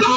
2